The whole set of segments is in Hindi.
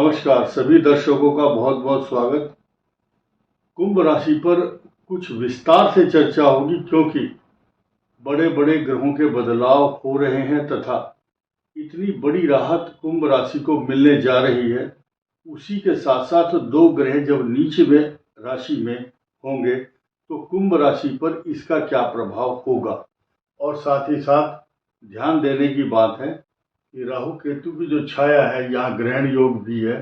नमस्कार सभी दर्शकों का बहुत बहुत स्वागत। कुंभ राशि पर कुछ विस्तार से चर्चा होगी क्योंकि बड़े बड़े ग्रहों के बदलाव हो रहे हैं तथा इतनी बड़ी राहत कुंभ राशि को मिलने जा रही है। उसी के साथ साथ दो ग्रह जब नीच में राशि में होंगे तो कुंभ राशि पर इसका क्या प्रभाव होगा, और साथ ही साथ ध्यान देने की बात है कि राहु केतु की जो छाया है, यहाँ ग्रहण योग भी है,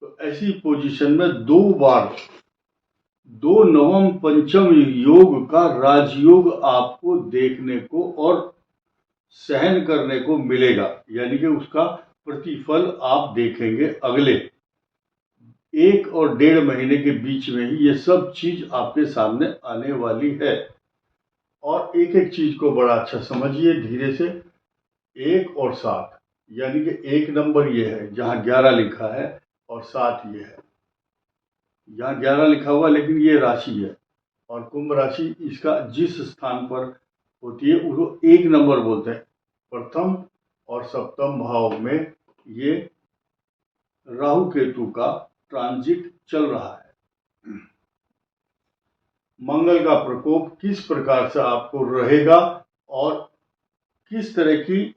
तो ऐसी पोजीशन में दो बार दो नवम पंचम योग का राजयोग आपको देखने को और सहन करने को मिलेगा, यानी कि उसका प्रतिफल आप देखेंगे अगले 1 और 1.5 महीने के बीच में ही ये सब चीज आपके सामने आने वाली है। और एक एक चीज को बड़ा अच्छा समझिए धीरे से। 1 और 7 यानी कि 1 नंबर ये है जहां 11 लिखा है और 7 ये है। यहाँ 11 लिखा हुआ लेकिन ये राशि है, और कुंभ राशि इसका जिस स्थान पर होती है उसको 1 नंबर बोलते हैं। प्रथम और सप्तम भाव में ये राहु केतु का ट्रांजिट चल रहा है। मंगल का प्रकोप किस प्रकार से आपको रहेगा और किस तरह की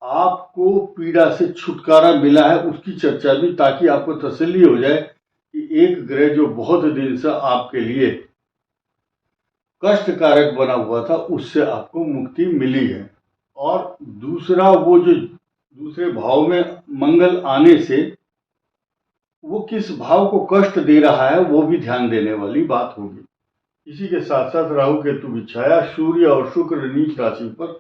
आपको पीड़ा से छुटकारा मिला है उसकी चर्चा भी, ताकि आपको तसल्ली हो जाए कि एक ग्रह जो बहुत दिन से आपके लिए कष्टकारक बना हुआ था उससे आपको मुक्ति मिली है। और दूसरा, वो जो दूसरे भाव में मंगल आने से वो किस भाव को कष्ट दे रहा है वो भी ध्यान देने वाली बात होगी। इसी के साथ साथ राहु केतु की छाया सूर्य और शुक्र नीच राशि पर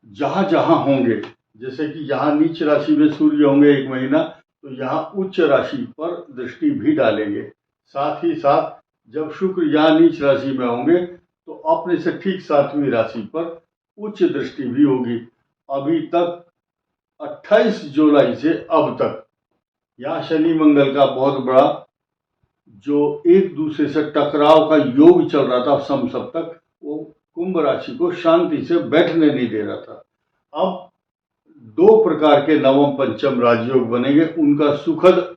जहां जहां होंगे, जैसे कि यहाँ नीच राशि में सूर्य होंगे 1 महीना, तो यहाँ उच्च राशि पर दृष्टि भी डालेंगे। साथ ही साथ जब शुक्र यहाँ नीच राशि में होंगे तो अपने से ठीक 7वीं राशि पर उच्च दृष्टि भी होगी। अभी तक 28 जुलाई से अब तक यहाँ शनि मंगल का बहुत बड़ा जो एक दूसरे से टकराव का योग चल रहा था समसप्तक, वो कुंभ राशि को शांति से बैठने नहीं दे रहा था। अब 2 प्रकार के नवम पंचम राजयोग बनेंगे, उनका सुखद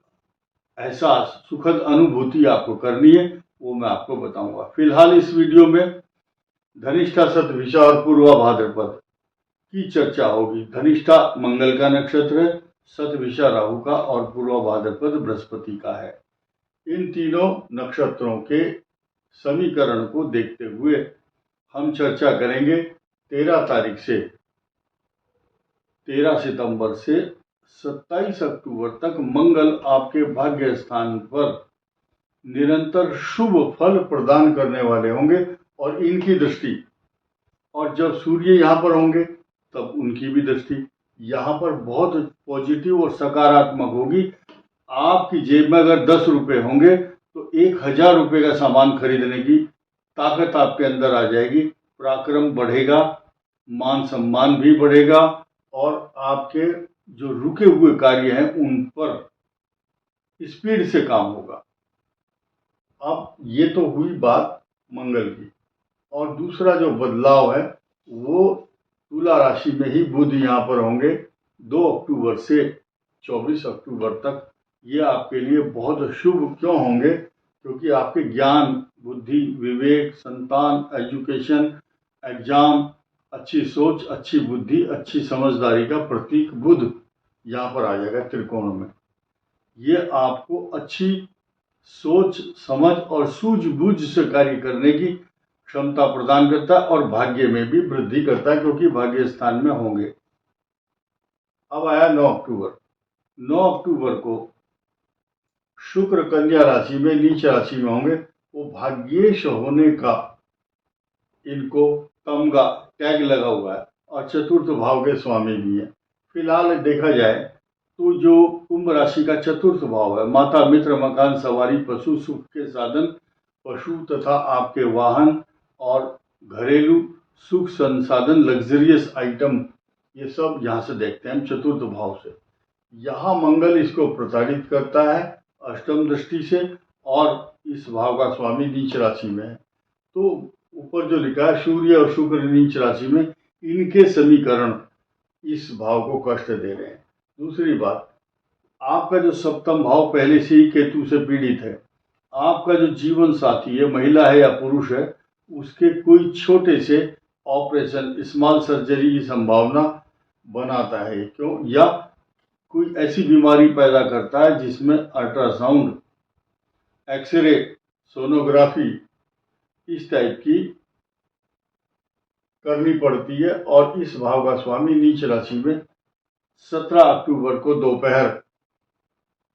एहसास, सुखद अनुभूति आपको करनी है, वो मैं आपको बताऊंगा। फिलहाल इस वीडियो में धनिष्ठा, शतभिषा और पूर्वा भाद्रपद की चर्चा होगी। धनिष्ठा मंगल का नक्षत्र है, शतभिषा राहु का और पूर्वा भाद्रपद बृहस्पति का है। इन तीनों नक्षत्रों के समीकरण को देखते हुए हम चर्चा करेंगे 13 सितंबर से 27 अक्टूबर तक मंगल आपके भाग्य स्थान पर निरंतर शुभ फल प्रदान करने वाले होंगे और इनकी दृष्टि, और जब सूर्य यहाँ पर होंगे तब उनकी भी दृष्टि यहाँ पर बहुत पॉजिटिव और सकारात्मक होगी। आपकी जेब में अगर 10 रुपये होंगे तो 1000 रुपये का सामान खरीदने की ताकत आपके अंदर आ जाएगी। पराक्रम बढ़ेगा, मान सम्मान भी बढ़ेगा और आपके जो रुके हुए कार्य हैं उन पर स्पीड से काम होगा। अब ये तो हुई बात मंगल की, और दूसरा जो बदलाव है वो तुला राशि में ही बुध यहाँ पर होंगे 2 अक्टूबर से 24 अक्टूबर तक। ये आपके लिए बहुत शुभ क्यों होंगे? क्योंकि आपके ज्ञान, बुद्धि, विवेक, संतान, एजुकेशन, एग्जाम, अच्छी सोच, अच्छी बुद्धि, अच्छी समझदारी का प्रतीक बुध यहाँ पर आ जाएगा त्रिकोण में। ये आपको अच्छी सोच, समझ और सूझबूझ से कार्य करने की क्षमता प्रदान करता है और भाग्य में भी वृद्धि करता है, क्योंकि भाग्य स्थान में होंगे। अब आया 9 अक्टूबर। 9 अक्टूबर को शुक्र कन्या राशि में नीच राशि में होंगे। वो भाग्येश होने का इनको तमगा टैग लगा हुआ है और चतुर्थ भाव के स्वामी भी हैं। फिलहाल देखा जाए तो जो कुंभ राशि का चतुर्थ भाव है, माता, मित्र, मकान, सवारी, पशु, सुख के साधन, पशु तथा आपके वाहन और घरेलू सुख संसाधन, लग्जरियस आइटम, ये सब यहाँ से देखते हैं हम चतुर्थ भाव से। यहाँ मंगल इसको प्रताड़ित करता है अष्टम दृष्टि से, और इस भाव का स्वामी नीच राशि में है। तो ऊपर जो लिखा है सूर्य और शुक्र नीच राशि में, इनके समीकरण इस भाव को कष्ट दे रहे हैं। दूसरी बात, आपका जो सप्तम भाव पहले से ही केतु से पीड़ित है, आपका जो जीवन साथी है, महिला है या पुरुष है, उसके कोई छोटे से ऑपरेशन, स्मॉल सर्जरी की संभावना बनाता है। क्यों? या कोई ऐसी बीमारी पैदा करता है जिसमें अल्ट्रासाउंड, एक्सरे, सोनोग्राफी इस टाइप की करनी पड़ती है। और इस भाव का स्वामी नीच राशि में 17 अक्टूबर को दोपहर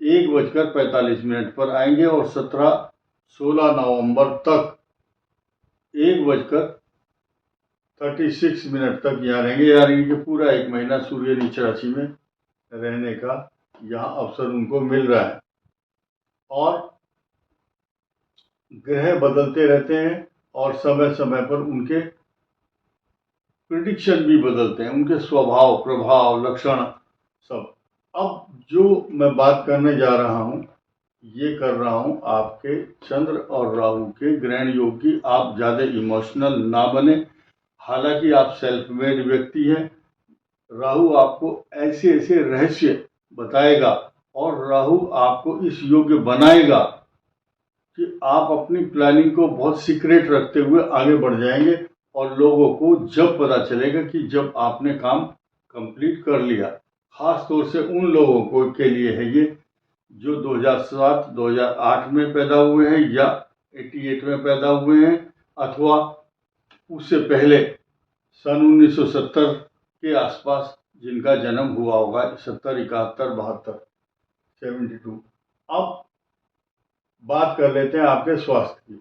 1:45 पर आएंगे और 16 नवंबर तक 1:36 तक यहाँ रहेंगे। यानी कि पूरा 1 महीना सूर्य नीच राशि में रहने का यहाँ अवसर उनको मिल रहा है। और ग्रह बदलते रहते हैं और समय समय पर उनके प्रिडिक्शन भी बदलते हैं, उनके स्वभाव, प्रभाव, लक्षण सब। अब जो मैं बात करने जा रहा हूँ, ये कर रहा हूँ आपके चंद्र और राहु के ग्रहण योग की। आप ज़्यादा इमोशनल ना बने। हालांकि आप सेल्फ मेड व्यक्ति हैं। राहु आपको ऐसे ऐसे रहस्य बताएगा और राहु आपको इस योग्य बनाएगा कि आप अपनी प्लानिंग को बहुत सीक्रेट रखते हुए आगे बढ़ जाएंगे। और लोगों को जब पता चलेगा कि जब आपने काम कंप्लीट कर लिया, खास तौर से उन लोगों को के लिए है ये जो 2007-2008 में पैदा हुए हैं या 88 में पैदा हुए हैं, अथवा उससे पहले सन 1970 के आसपास जिनका जन्म हुआ होगा, 70, 71, 72, 72। अब बात कर लेते हैं आपके स्वास्थ्य की।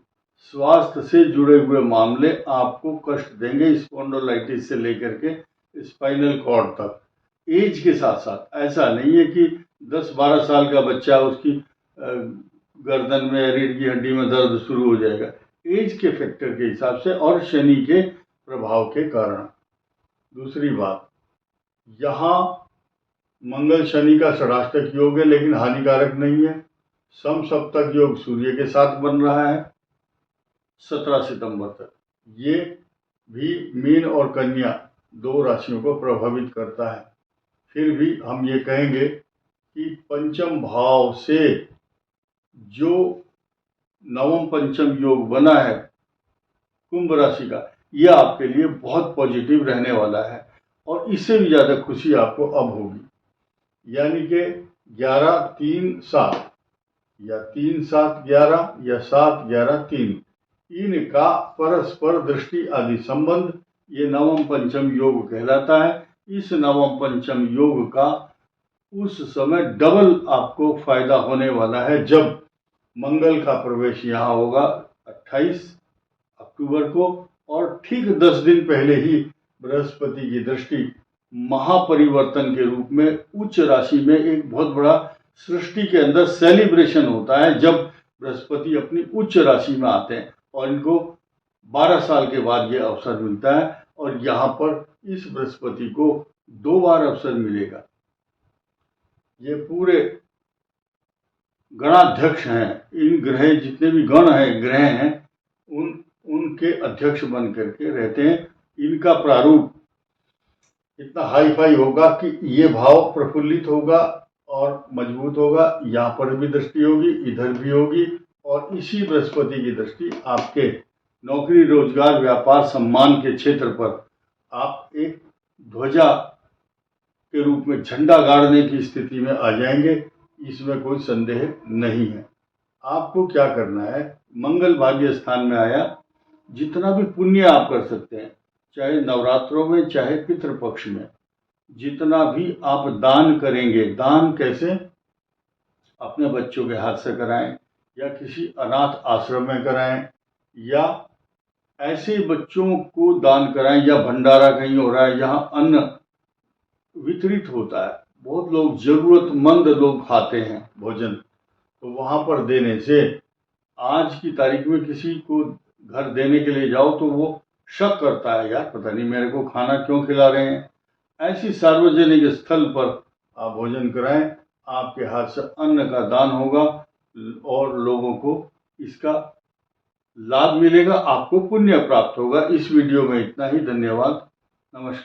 स्वास्थ्य से जुड़े हुए मामले आपको कष्ट देंगे, स्पॉन्डिलोलाइटिस से लेकर के स्पाइनल कॉर्ड तक। एज के साथ साथ ऐसा नहीं है कि 10-12 साल का बच्चा उसकी गर्दन में, रीढ़ की हड्डी में दर्द शुरू हो जाएगा। एज के फैक्टर के हिसाब से और शनि के प्रभाव के कारण। दूसरी बात, यहाँ मंगल शनि का षडाष्टक योग है, लेकिन हानिकारक नहीं है। समसप्तक योग सूर्य के साथ बन रहा है 17 सितंबर तक। ये भी मीन और कन्या 2 राशियों को प्रभावित करता है। फिर भी हम ये कहेंगे कि पंचम भाव से जो नवम पंचम योग बना है कुंभ राशि का, यह आपके लिए बहुत पॉजिटिव रहने वाला है। और इससे भी ज़्यादा खुशी आपको अब होगी। यानी कि 11-3-7 या 3-7-11 या 7-11-3, इनका परस्पर दृष्टि आदि संबंध ये नवम पंचम योग कहलाता है। इस नवम पंचम योग का उस समय डबल आपको फायदा होने वाला है जब मंगल का प्रवेश यहाँ होगा 28 अक्टूबर को। और ठीक 10 दिन पहले ही बृहस्पति की दृष्टि महापरिवर्तन के रूप में उच्च राशि में, एक बहुत बड़ा सृष्टि के अंदर सेलिब्रेशन होता है जब बृहस्पति अपनी उच्च राशि में आते हैं। और इनको 12 साल के बाद ये अवसर मिलता है। और यहाँ पर इस बृहस्पति को 2 बार अवसर मिलेगा। ये पूरे गणाध्यक्ष हैं, इन ग्रह जितने भी गण हैं, ग्रह हैं, उनके अध्यक्ष बन करके रहते हैं। इनका प्रारूप इतना हाई फाई होगा कि ये भाव प्रफुल्लित होगा और मजबूत होगा। यहाँ पर भी दृष्टि होगी, इधर भी होगी। और इसी बृहस्पति की दृष्टि आपके नौकरी, रोजगार, व्यापार, सम्मान के क्षेत्र पर आप एक ध्वजा के रूप में झंडा गाड़ने की स्थिति में आ जाएंगे, इसमें कोई संदेह नहीं है। आपको क्या करना है, मंगल भाग्य स्थान में आया, जितना भी पुण्य आप कर सकते हैं, चाहे नवरात्रों में चाहे पितृपक्ष में, जितना भी आप दान करेंगे, दान कैसे, अपने बच्चों के हाथ से कराएं या किसी अनाथ आश्रम में कराएं या ऐसे बच्चों को दान कराएं, या भंडारा कहीं हो रहा है जहां अन्न वितरित होता है, बहुत लोग जरूरतमंद लोग खाते हैं भोजन, तो वहां पर देने से आज की तारीख में किसी को घर देने के लिए जाओ तो वो शक करता है, यार पता नहीं मेरे को खाना क्यों खिला रहे हैं। ऐसी सार्वजनिक स्थल पर आप भोजन कराएं, आपके हाथ से अन्न का दान होगा और लोगों को इसका लाभ मिलेगा, आपको पुण्य प्राप्त होगा। इस वीडियो में इतना ही। धन्यवाद, नमस्कार।